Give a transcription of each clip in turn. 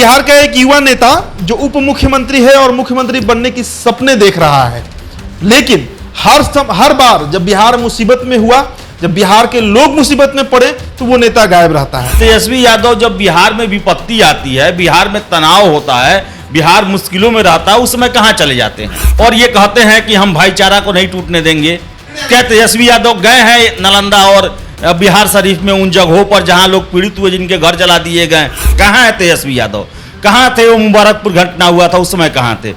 बिहार का एक युवा नेता जो उप मुख्यमंत्री है और मुख्यमंत्री बनने की सपने देख रहा है, लेकिन हर बार जब बिहार मुसीबत में हुआ, जब बिहार के लोग मुसीबत में पड़े, तो वो नेता गायब रहता है। तेजस्वी यादव जब बिहार में विपत्ति आती है, बिहार में तनाव होता है, बिहार मुश्किलों में रहता है, उस समय कहां चले जाते हैं और ये कहते हैं कि हम भाईचारा को नहीं टूटने देंगे। क्या तेजस्वी यादव गए हैं नालंदा और बिहार शरीफ में, उन जगहों पर जहां लोग पीड़ित हुए, जिनके घर जला दिए गए? कहां है तेजस्वी यादव? कहां थे वो मुबारकपुर घटना हुआ था, उस समय कहां थे?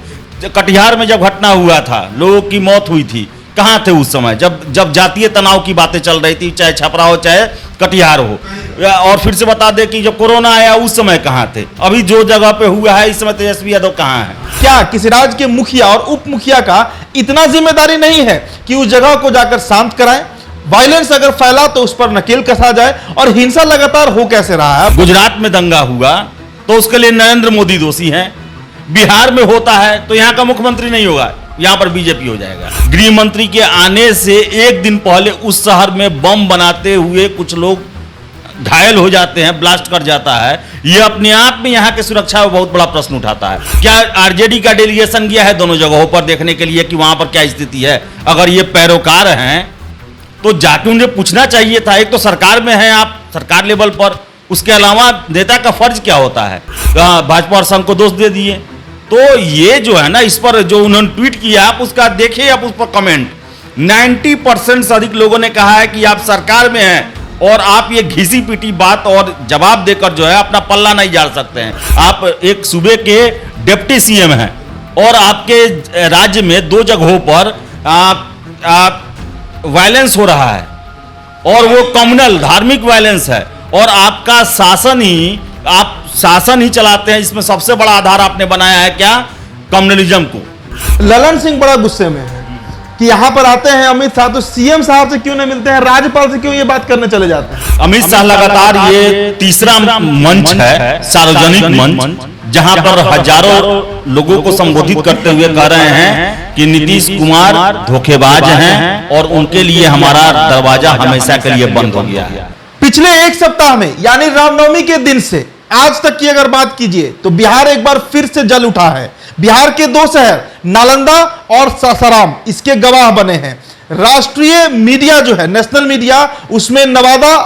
कटिहार में जब घटना हुआ था, लोगों की मौत हुई थी, कहां थे उस समय जब जातीय तनाव की बातें चल रही थी, चाहे छपरा हो चाहे कटिहार हो? और फिर से बता दें कि जब कोरोना आया उस समय कहां थे? अभी जो जगह पे हुआ है इस समय तेजस्वी यादव कहां है? क्या किसी राज्य के मुखिया और उप मुखिया का इतना जिम्मेदारी नहीं है कि उस जगह को जाकर शांत कराएं? वायलेंस अगर फैला तो उस पर नकेल कसा जाए, और हिंसा लगातार हो कैसे रहा है? गुजरात में दंगा हुआ तो उसके लिए नरेंद्र मोदी दोषी हैं, बिहार में होता है तो यहां का मुख्यमंत्री नहीं होगा, यहां पर बीजेपी हो जाएगा। गृह मंत्री के आने से एक दिन पहले उस शहर में बम बनाते हुए कुछ लोग घायल हो जाते हैं, ब्लास्ट कर जाता है। यह अपने आप में यहाँ की सुरक्षा में बहुत बड़ा प्रश्न उठाता है। क्या आरजेडी का डेलीगेशन गया है दोनों जगहों पर देखने के लिए कि वहां पर क्या स्थिति है? अगर ये पैरोकार हैं तो जाके उन्हें पूछना चाहिए था। एक तो सरकार में है आप, सरकार लेवल पर, उसके अलावा नेता का फर्ज क्या होता है? भाजपा और संघ को दोष दे दिए। तो ये जो है ना, इस पर जो उन्होंने ट्वीट किया, आप उसका देखिए, आप उस पर कमेंट। 90% से अधिक लोगों ने कहा है कि आप सरकार में हैं और आप ये घिसी पीटी बात और जवाब देकर जो है अपना पल्ला नहीं झाड़ सकते हैं। आप एक सूबे के डिप्टी सीएम हैं और आपके राज्य में दो जगहों पर वायलेंस हो रहा है और वो कम्युनल धार्मिक वायलेंस है, और आपका शासन ही, आप शासन ही चलाते हैं। इसमें सबसे बड़ा आधार आपने बनाया है क्या? कम्युनलिज्म को। ललन सिंह बड़ा गुस्से में है कि यहां पर आते हैं अमित शाह, तो सीएम साहब से क्यों नहीं मिलते हैं, राज्यपाल से क्यों ये बात करने चले जाते हैं? अमित शाह लगातार ये तीसरा मंच है, सार्वजनिक मंच, जहां पर हजारों लोगों को संबोधित करते हुए कह रहे हैं कि नीतीश कुमार धोखेबाज हैं और उनके लिए हमारा दरवाजा हमेशा के लिए बंद हो गया है। पिछले एक सप्ताह में, यानी रामनवमी के दिन से आज तक की अगर बात कीजिए तो बिहार एक बार फिर से जल उठा है। बिहार के दो शहर नालंदा और सासाराम इसके गवाह बने हैं। राष्ट्रीय मीडिया जो है, नेशनल मीडिया, उसमें नालंदा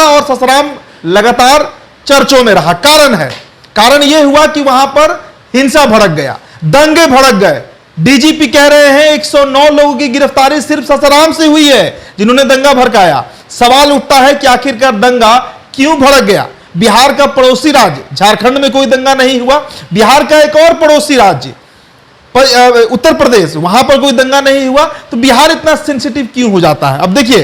और सासाराम लगातार चर्चों में रहा। कारण यह हुआ कि वहां पर हिंसा भड़क गया, दंगे भड़क गए। डीजीपी कह रहे हैं 109 लोगों की गिरफ्तारी सिर्फ सासाराम से हुई है जिन्होंने दंगा भड़काया। सवाल उठता है कि आखिरकार दंगा क्यों भड़क गया? बिहार का पड़ोसी राज्य झारखंड में कोई दंगा नहीं हुआ, बिहार का एक और पड़ोसी राज्य उत्तर प्रदेश, वहां पर कोई दंगा नहीं हुआ, तो बिहार इतना सेंसिटिव क्यों हो जाता है? अब देखिए,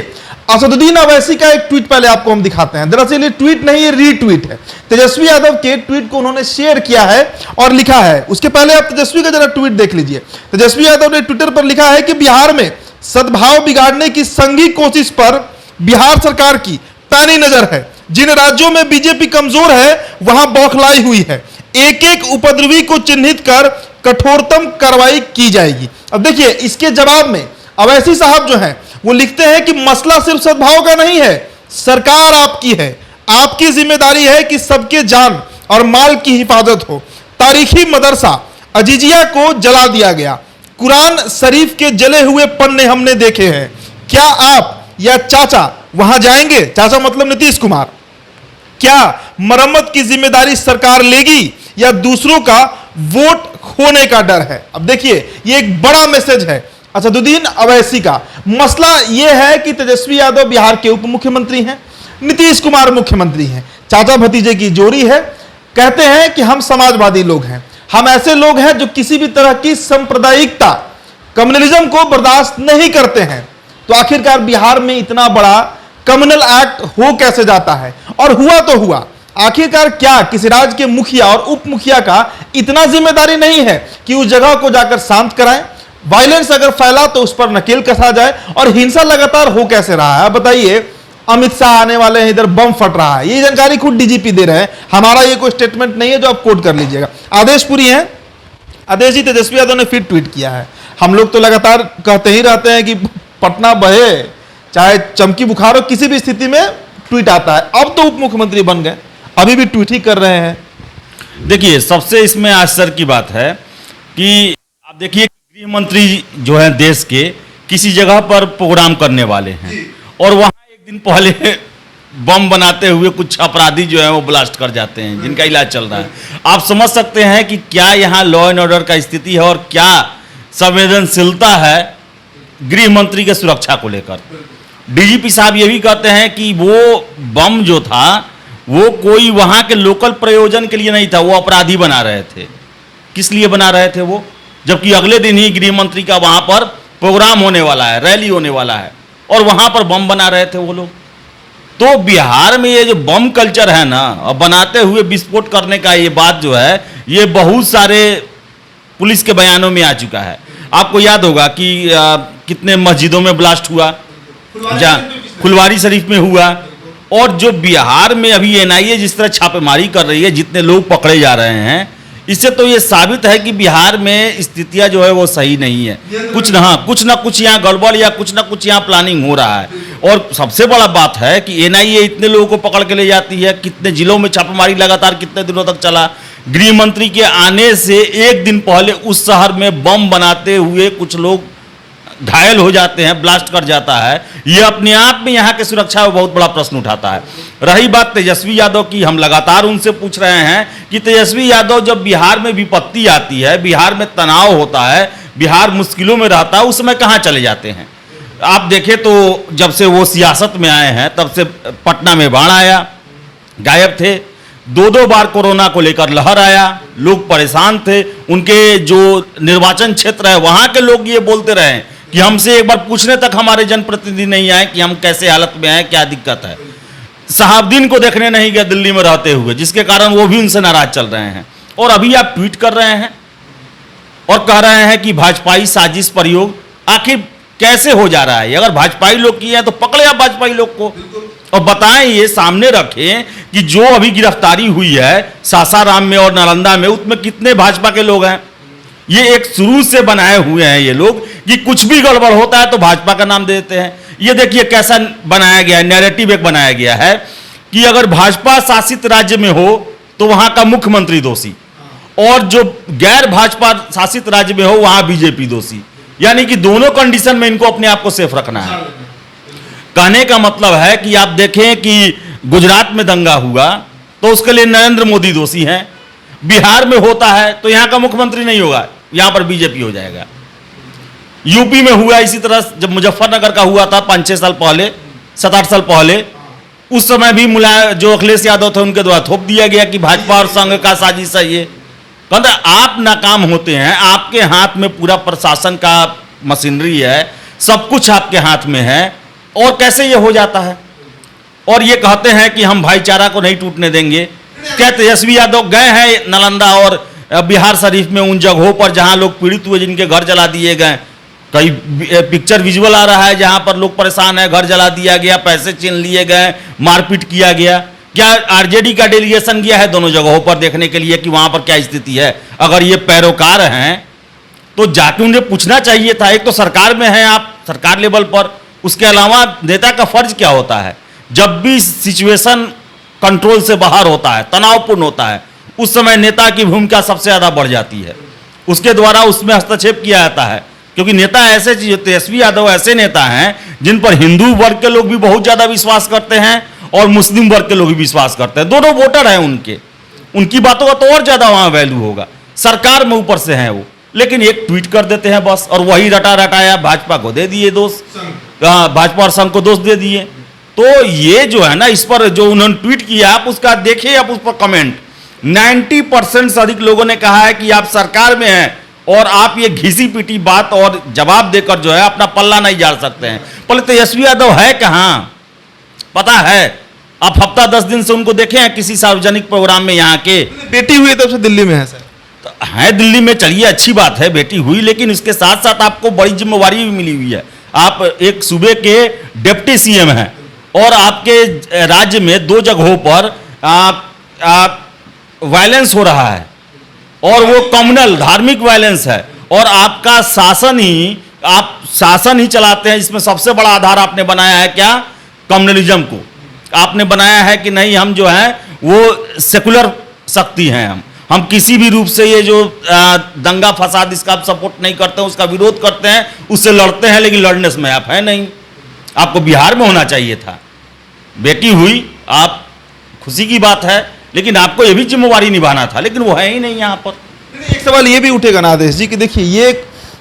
असदुद्दीन अवैसी का एक ट्वीट पहले आपको हम दिखाते हैं। दरअसल ये ट्वीट नहीं, ये रीट्वीट है। तेजस्वी यादव के ट्वीट को उन्होंने शेयर किया है और लिखा है, उसके पहले आप तेजस्वी का जरा ट्वीट देख लीजिए। तेजस्वी यादव ने ट्विटर पर लिखा है कि बिहार में सद्भाव बिगाड़ने की संघी कोशिश पर बिहार सरकार की पैनी नजर है। जिन राज्यों में बीजेपी कमजोर है वहां बौखलाई हुई है। एक एक उपद्रवी को चिन्हित कर कठोरतम कार्रवाई की जाएगी। अब देखिए, इसके जवाब में अवैसी साहब जो हैं वो लिखते हैं कि मसला सिर्फ सद्भाव का नहीं है, सरकार आपकी है, आपकी जिम्मेदारी है कि सबके जान और माल की हिफाजत हो। तारीखी मदरसा अजीजिया को जला दिया गया, कुरान शरीफ के जले हुए पन्ने हमने देखे हैं। क्या आप या चाचा वहां जाएंगे? चाचा मतलब नीतीश कुमार। क्या मरम्मत की जिम्मेदारी सरकार लेगी या दूसरों का वोट खोने का डर है? अब देखिए, ये एक बड़ा मैसेज है असदुद्दीन अवैसी का। मसला यह है कि तेजस्वी यादव बिहार के उप मुख्यमंत्री हैं, नीतीश कुमार मुख्यमंत्री हैं, चाचा भतीजे की जोड़ी है। कहते हैं कि हम समाजवादी लोग हैं, हम ऐसे लोग हैं जो किसी भी तरह की सांप्रदायिकता, कम्युनलिज्म को बर्दाश्त नहीं करते हैं। तो आखिरकार बिहार में इतना बड़ा कम्युनल एक्ट हो कैसे जाता है? और हुआ तो हुआ। आखिरकार क्या किसी राज्य के मुखिया और उप मुखिया का इतना जिम्मेदारी नहीं है कि उस जगह को जाकर शांत कराएं? वायलेंस अगर फैला तो उस पर नकेल कसा जाए, और हिंसा लगातार हो कैसे रहा है? बताइए, अमित शाह आने वाले हैं, इधर बम फट रहा है। ये जानकारी खुद डीजीपी दे रहे हैं, हमारा ये कोई स्टेटमेंट नहीं है जो आप कोट कर लीजिएगा। आदेश पुरी है, आदेश जी तेजस्वी यादव ने फिर ट्वीट किया है। हम लोग तो लगातार कहते ही रहते हैं कि पटना बहे, चाहे चमकी बुखार हो, किसी भी स्थिति में ट्वीट आता है। अब तो उप मुख्यमंत्री बन गए, अभी भी ट्वीट ही कर रहे हैं। देखिए, सबसे इसमें आश्चर्य की बात है कि आप देखिए गृह मंत्री जो है देश के किसी जगह पर प्रोग्राम करने वाले हैं और वहां एक दिन पहले बम बनाते हुए कुछ अपराधी जो है वो ब्लास्ट कर जाते हैं जिनका इलाज चल रहा है। आप समझ सकते हैं कि क्या यहाँ लॉ एंड ऑर्डर का स्थिति है और क्या संवेदनशीलता है गृह मंत्री के सुरक्षा को लेकर। डीजीपी साहब ये भी कहते हैं कि वो बम जो था वो कोई वहां के लोकल प्रयोजन के लिए नहीं था, वो अपराधी बना रहे थे। किस लिए बना रहे थे वो, जबकि अगले दिन ही गृह मंत्री का वहां पर प्रोग्राम होने वाला है, रैली होने वाला है और वहां पर बम बना रहे थे वो लोग। तो बिहार में ये जो बम कल्चर है ना, और बनाते हुए विस्फोट करने का ये बात जो है, ये बहुत सारे पुलिस के बयानों में आ चुका है। आपको याद होगा कि कितने मस्जिदों में ब्लास्ट हुआ, फुलवारी शरीफ में हुआ, और जो बिहार में अभी एनआईए जिस तरह छापेमारी कर रही है, जितने लोग पकड़े जा रहे हैं, इससे तो ये साबित है कि बिहार में स्थितियां जो है वो सही नहीं है। कुछ ना कुछ यहाँ गड़बड़ या कुछ ना कुछ यहाँ प्लानिंग हो रहा है। और सबसे बड़ा बात है कि एनआईए इतने लोगों को पकड़ के ले जाती है, कितने जिलों में छापेमारी लगातार कितने दिनों तक चला। गृह मंत्री के आने से एक दिन पहले उस शहर में बम बनाते हुए कुछ लोग घायल हो जाते हैं, ब्लास्ट कर जाता है। यह अपने आप में यहाँ की सुरक्षा में बहुत बड़ा प्रश्न उठाता है। रही बात तेजस्वी यादव की, हम लगातार उनसे पूछ रहे हैं कि तेजस्वी यादव जब बिहार में विपत्ति आती है, बिहार में तनाव होता है, बिहार मुश्किलों में रहता है, उस समय कहाँ चले जाते हैं। आप देखें तो जब से वो सियासत में आए हैं तब से पटना में बाढ़ आया, गायब थे। दो बार कोरोना को लेकर लहर आया, लोग परेशान थे। उनके जो निर्वाचन क्षेत्र है वहाँ के लोग ये बोलते रहे कि हमसे एक बार पूछने तक हमारे जनप्रतिनिधि नहीं आए कि हम कैसे हालत में हैं, क्या दिक्कत है। शहाबुद्दीन को देखने नहीं गए दिल्ली में रहते हुए, जिसके कारण वो भी उनसे नाराज चल रहे हैं। और अभी आप ट्वीट कर रहे हैं और कह रहे हैं कि भाजपाई साजिश प्रयोग। आखिर कैसे हो जा रहा है? अगर भाजपाई लोग किए हैं तो पकड़े आप भाजपाई लोग को और बताएं, ये सामने रखें कि जो अभी गिरफ्तारी हुई है सासाराम में और नालंदा में, उसमें कितने भाजपा के लोग हैं। ये एक शुरू से बनाए हुए हैं ये लोग कि कुछ भी गड़बड़ होता है तो भाजपा का नाम दे देते हैं। ये देखिए कैसा बनाया गया है, नैरेटिव एक बनाया गया है कि अगर भाजपा शासित राज्य में हो तो वहां का मुख्यमंत्री दोषी, और जो गैर भाजपा शासित राज्य में हो वहां बीजेपी दोषी। यानी कि दोनों कंडीशन में इनको अपने आप को सेफ रखना है। कहने का मतलब है कि आप देखें कि गुजरात में दंगा हुआ तो उसके लिए नरेंद्र मोदी दोषी हैं, बिहार में होता है तो यहां का मुख्यमंत्री नहीं होगा, यहां पर बीजेपी हो जाएगा। यूपी में हुआ इसी तरह, जब मुजफ्फरनगर का हुआ था 5-6 साल पहले, 7-8 साल पहले, उस समय भी जो अखिलेश यादव थे उनके द्वारा थोप दिया गया कि भाजपा और संघ का साजिश है। ये कहते आप नाकाम होते हैं, आपके हाथ में पूरा प्रशासन का मशीनरी है, सब कुछ आपके हाथ में है, और कैसे ये हो जाता है। और ये कहते हैं कि हम भाईचारा को नहीं टूटने देंगे। क्या तेजस्वी यादव गए हैं नालंदा और बिहार शरीफ में, उन जगहों पर जहां लोग पीड़ित हुए, जिनके घर जला दिए गए? कई पिक्चर विजुअल आ रहा है जहां पर लोग परेशान हैं, घर जला दिया गया, पैसे छीन लिए गए, मारपीट किया गया। क्या आरजेडी का डेलीगेशन गया है दोनों जगहों पर देखने के लिए कि वहां पर क्या स्थिति है? अगर ये पैरोकार हैं तो जाके उन्हें पूछना चाहिए था। एक तो सरकार में है आप, सरकार लेवल पर, उसके अलावा नेता का फर्ज क्या होता है? जब भी सिचुएशन कंट्रोल से बाहर होता है, तनावपूर्ण होता है, उस समय नेता की भूमिका सबसे ज्यादा बढ़ जाती है। उसके द्वारा उसमें हस्तक्षेप किया जाता है, क्योंकि नेता ऐसे, तेजस्वी यादव ऐसे नेता हैं जिन पर हिंदू वर्ग के लोग भी बहुत ज्यादा विश्वास करते हैं और मुस्लिम वर्ग के लोग भी विश्वास करते हैं। दोनों वोटर हैं उनके, उनकी बातों का तो और ज्यादा वहां वैल्यू होगा। सरकार में ऊपर से हैं वो, लेकिन एक ट्वीट कर देते हैं बस, और वही रटा रटाया भाजपा को दे दिए दोष, भाजपा और संघ को दोष दे दिए। तो ये जो है ना, इस पर जो उन्होंने ट्वीट किया, आप उसका देखिए, आप उस पर कमेंट, 90% से अधिक लोगों ने कहा है कि आप सरकार में हैं और आप ये घिसी पीटी बात और जवाब देकर जो है अपना पल्ला नहीं झाड़ सकते हैं। पहले तेजस्वी यादव है कहाँ पता है? आप हफ्ता 10 दिन से उनको देखे हैं किसी सार्वजनिक प्रोग्राम में? यहाँ के बेटी हुई तब से दिल्ली में है सर, तो है दिल्ली में, चलिए अच्छी बात है बेटी हुई, लेकिन इसके साथ साथ आपको बड़ी जिम्मेवारी भी मिली हुई है। आप एक सूबे के डिप्टी सीएम हैं और आपके राज्य में 2 जगहों पर वायलेंस हो रहा है, और वो कम्युनल धार्मिक वायलेंस है, और आपका शासन ही, आप शासन ही चलाते हैं। इसमें सबसे बड़ा आधार आपने बनाया है क्या? कम्युनलिज्म को आपने बनाया है कि नहीं, हम जो है वो सेकुलर शक्ति हैं, हम किसी भी रूप से ये जो दंगा फसाद इसका आप सपोर्ट नहीं करते हैं, उसका विरोध करते हैं, उससे लड़ते हैं, लेकिन लड़ने में आप है नहीं। आपको बिहार में होना चाहिए था। बेटी हुई, आप खुशी की बात है, लेकिन आपको ये भी जिम्मेवारी निभाना था, लेकिन वो है ही नहीं यहाँ पर। एक सवाल ये भी उठेगा ना आदेश जी कि देखिए, ये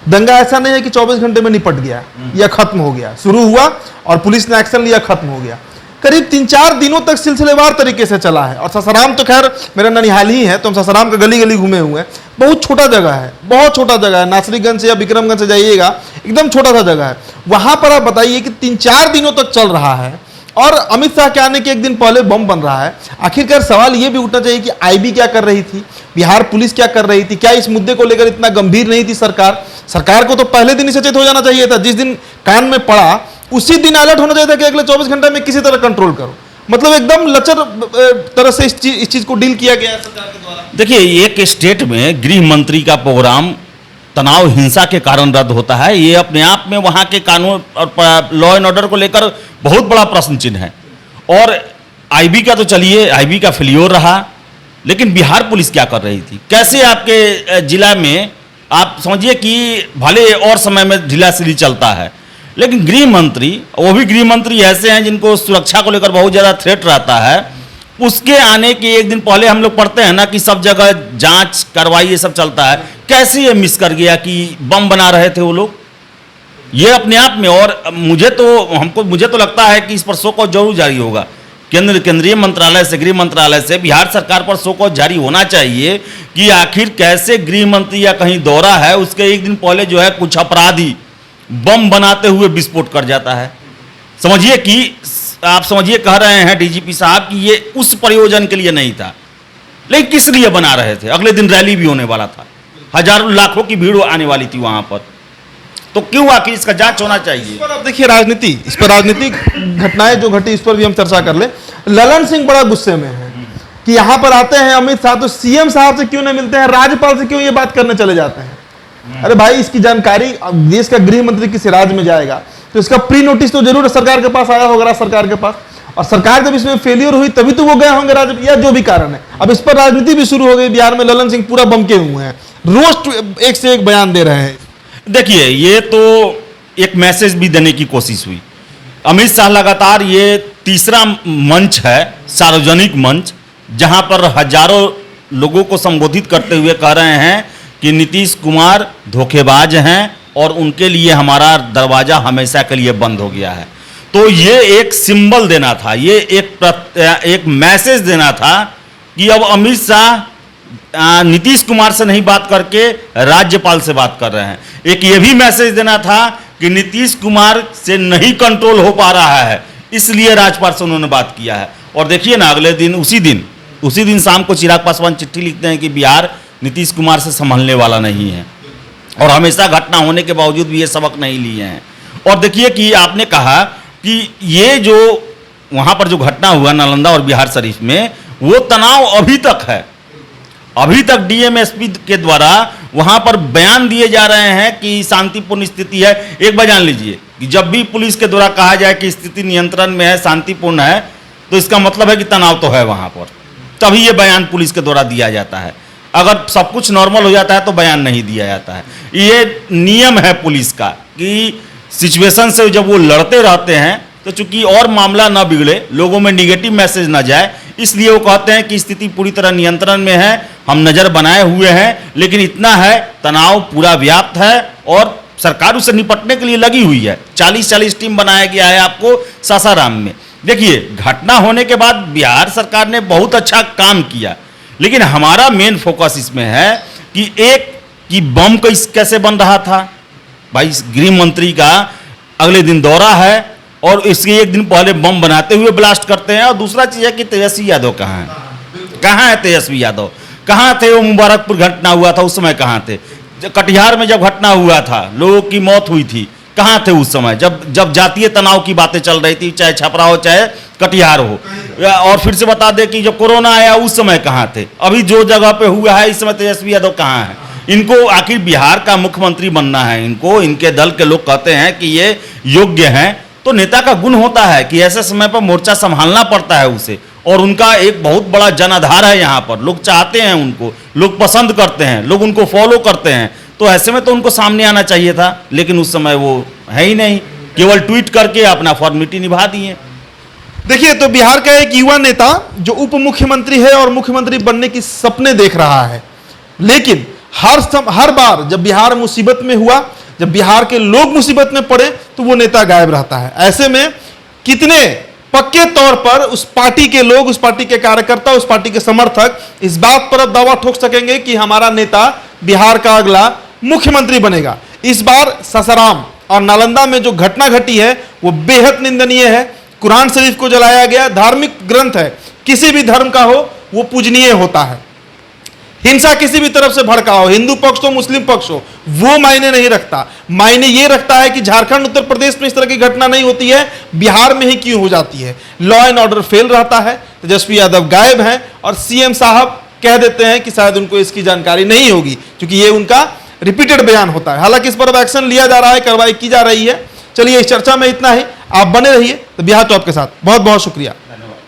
दंगा ऐसा नहीं है कि 24 घंटे में निपट गया या खत्म हो गया। शुरू हुआ और पुलिस ने एक्शन लिया, खत्म हो गया। करीब 3-4 दिनों तक सिलसिलेवार तरीके से चला है। और सासाराम तो खैर मेरा ननिहाल ही है, तो हम सासाराम का गली गली घूमे हुए हैं। बहुत छोटा जगह है, बहुत छोटा जगह है। नासरीगंज से या विक्रमगंज से जाइएगा, एकदम छोटा सा जगह है। वहां पर आप बताइए कि 3-4 दिनों तक चल रहा है और अमित शाह के आने के एक दिन पहले बम बन रहा है। आखिरकार सवाल ये भी उठना चाहिए कि आईबी क्या कर रही थी, बिहार पुलिस क्या कर रही थी? क्या इस मुद्दे को लेकर इतना गंभीर नहीं थी सरकार? सरकार को तो पहले दिन ही सचेत हो जाना चाहिए था। जिस दिन कान में पड़ा उसी दिन अलर्ट होना चाहिए था कि अगले 24 घंटे में किसी तरह कंट्रोल करो। मतलब एकदम लचर तरह से इस चीज को डील किया गया है सरकार के द्वारा। देखिए, एक स्टेट में गृह मंत्री का प्रोग्राम तनाव हिंसा के कारण रद्द होता है, ये अपने आप में वहाँ के कानून और लॉ एंड ऑर्डर को लेकर बहुत बड़ा प्रश्न चिन्ह है। और आईबी का तो चलिए, आईबी का फेल्योर रहा, लेकिन बिहार पुलिस क्या कर रही थी? कैसे आपके जिला में आप समझिए कि भले और समय में ढीला सिली चलता है, लेकिन गृह मंत्री, वो भी गृह मंत्री ऐसे हैं जिनको सुरक्षा को लेकर बहुत ज़्यादा थ्रेट रहता है, उसके आने के एक दिन पहले हम लोग पढ़ते हैं ना कि सब जगह जांच कार्रवाई ये सब चलता है। कैसे ये मिस कर गया कि बम बना रहे थे वो लोग? ये अपने आप में, और मुझे तो लगता है कि इस पर शो कॉज जरूर जारी होगा। केंद्रीय मंत्रालय से, गृह मंत्रालय से बिहार सरकार पर शो कॉज जारी होना चाहिए कि आखिर कैसे गृह मंत्री या कहीं दौरा है, उसके एक दिन पहले जो है कुछ अपराधी बम बनाते हुए विस्फोट कर जाता है। समझिए कि आप समझिए, कह रहे हैं डीजीपी साहब कि ये उस प्रयोजन के लिए नहीं था, लेकिन किस लिए बना रहे थे? अगले दिन रैली भी होने वाला था, हजारों लाखों की भीड़ आने वाली थी वहां पर, तो क्यों आखिर इसका जांच होना चाहिए? इस पर आप देखिए राजनीति, इस पर राजनीतिक घटनाएं जो घटी, इस पर भी हम चर्चा कर ले। ललन सिंह बड़ा गुस्से में है कि यहाँ पर आते हैं अमित शाह, तो सीएम साहब से क्यों नहीं मिलते हैं, राज्यपाल से क्यों ये बात करने चले जाते हैं? अरे भाई, इसकी जानकारी, देश का गृह मंत्री किसी राज्य में जाएगा तो इसका प्री नोटिस तो जरूर सरकार के पास आया होगा, राज्य सरकार के पास। और सरकार जब इसमें फेलियर हुई तभी तो वो गए होंगे राज्य, या जो भी कारण है। अब इस पर राजनीति भी शुरू हो गई। बिहार में ललन सिंह पूरा बमके हुए हैं, रोस्ट एक से एक बयान दे रहे हैं। देखिए, ये तो एक मैसेज भी देने की कोशिश हुई। अमित शाह लगातार, ये तीसरा मंच है, सार्वजनिक मंच, जहां पर हजारों लोगों को संबोधित करते हुए कह रहे हैं कि नीतीश कुमार धोखेबाज हैं और उनके लिए हमारा दरवाजा हमेशा के लिए बंद हो गया है। तो ये एक सिंबल देना था, ये एक मैसेज देना था कि अब अमित शाह नीतीश कुमार से नहीं बात करके राज्यपाल से बात कर रहे हैं। एक ये भी मैसेज देना था कि नीतीश कुमार से नहीं कंट्रोल हो पा रहा है, इसलिए राज्यपाल से उन्होंने बात किया है। और देखिए ना, अगले दिन उसी दिन शाम को चिराग पासवान चिट्ठी लिखते हैं कि बिहार नीतीश कुमार से संभलने वाला नहीं है, और हमेशा घटना होने के बावजूद भी ये सबक नहीं लिए हैं। और देखिए कि आपने कहा कि ये जो वहाँ पर जो घटना हुआ नालंदा और बिहार शरीफ में, वो तनाव अभी तक है। अभी तक डीएमएसपी के द्वारा वहाँ पर बयान दिए जा रहे हैं कि शांतिपूर्ण स्थिति है। एक बार जान लीजिए कि जब भी पुलिस के द्वारा कहा जाए कि स्थिति नियंत्रण में है, शांतिपूर्ण है, तो इसका मतलब है कि तनाव तो है वहाँ पर, तभी ये बयान पुलिस के द्वारा दिया जाता है। अगर सब कुछ नॉर्मल हो जाता है तो बयान नहीं दिया जाता है। ये नियम है पुलिस का कि सिचुएशन से जब वो लड़ते रहते हैं तो चूंकि और मामला ना बिगड़े, लोगों में निगेटिव मैसेज ना जाए, इसलिए वो कहते हैं कि स्थिति पूरी तरह नियंत्रण में है, हम नज़र बनाए हुए हैं। लेकिन इतना है, तनाव पूरा व्याप्त है और सरकार उससे निपटने के लिए लगी हुई है। 40 टीम बनाया गया है आपको सासाराम में। देखिए, घटना होने के बाद बिहार सरकार ने बहुत अच्छा काम किया, लेकिन हमारा मेन फोकस इसमें है कि बम कैसे बन रहा था। भाई, गृह मंत्री का अगले दिन दौरा है और इसके एक दिन पहले बम बनाते हुए ब्लास्ट करते हैं। और दूसरा चीज़ है कि तेजस्वी यादव कहाँ है? कहाँ है तेजस्वी यादव? कहाँ थे वो मुबारकपुर घटना हुआ था उस समय? कहाँ थे? कटिहार में जब घटना हुआ था, लोगों की मौत हुई थी, कहाँ थे उस समय जब जातीय तनाव की बातें चल रही थी, चाहे छपरा हो चाहे कटिहार हो? और फिर से बता दें कि जब कोरोना आया उस समय कहाँ थे? अभी जो जगह पे हुआ है इस समय तेजस्वी यादव कहाँ है? इनको आखिर बिहार का मुख्यमंत्री बनना है, इनके दल के लोग कहते हैं कि ये योग्य हैं। तो नेता का गुण होता है कि ऐसे समय पर मोर्चा संभालना पड़ता है उसे, और उनका एक बहुत बड़ा जनाधार है यहाँ पर, लोग चाहते हैं उनको, लोग पसंद करते हैं, लोग उनको फॉलो करते हैं। तो ऐसे में तो उनको सामने आना चाहिए था, लेकिन उस समय वो है ही नहीं, केवल ट्वीट करके अपना फॉर्मेलिटी निभा दिए। देखिए, तो बिहार का एक युवा नेता जो उप मुख्यमंत्री है और मुख्यमंत्री बनने की सपने देख रहा है, लेकिन हर बार जब बिहार मुसीबत में हुआ, जब बिहार के लोग मुसीबत में पड़े, तो वो नेता गायब रहता है। ऐसे में कितने पक्के तौर पर उस पार्टी के लोग, उस पार्टी के कार्यकर्ता, उस पार्टी के समर्थक इस बात पर अब दावा ठोक सकेंगे कि हमारा नेता बिहार का अगला मुख्यमंत्री बनेगा। इस बार सासाराम और नालंदा में जो घटना घटी है वो बेहद निंदनीय है। कुरान शरीफ को जलाया गया, धार्मिक ग्रंथ है, किसी भी धर्म का हो वो पूजनीय होता है। हिंसा किसी भी तरफ से भड़का हो, हिंदू पक्ष हो मुस्लिम पक्ष हो, वो मायने नहीं रखता। मायने ये रखता है कि झारखंड उत्तर प्रदेश में इस तरह की घटना नहीं होती है, बिहार में ही क्यों हो जाती है। लॉ एंड ऑर्डर फेल रहता है, तेजस्वी यादव गायब हैं और सीएम साहब कह देते हैं कि शायद उनको इसकी जानकारी नहीं होगी, क्योंकि ये उनका रिपीटेड बयान होता है। हालांकि इस पर अब एक्शन लिया जा रहा है, कार्रवाई की जा रही है। चलिए, इस चर्चा में इतना ही। आप बने रहिए तो बिहार टॉप के साथ। बहुत बहुत शुक्रिया।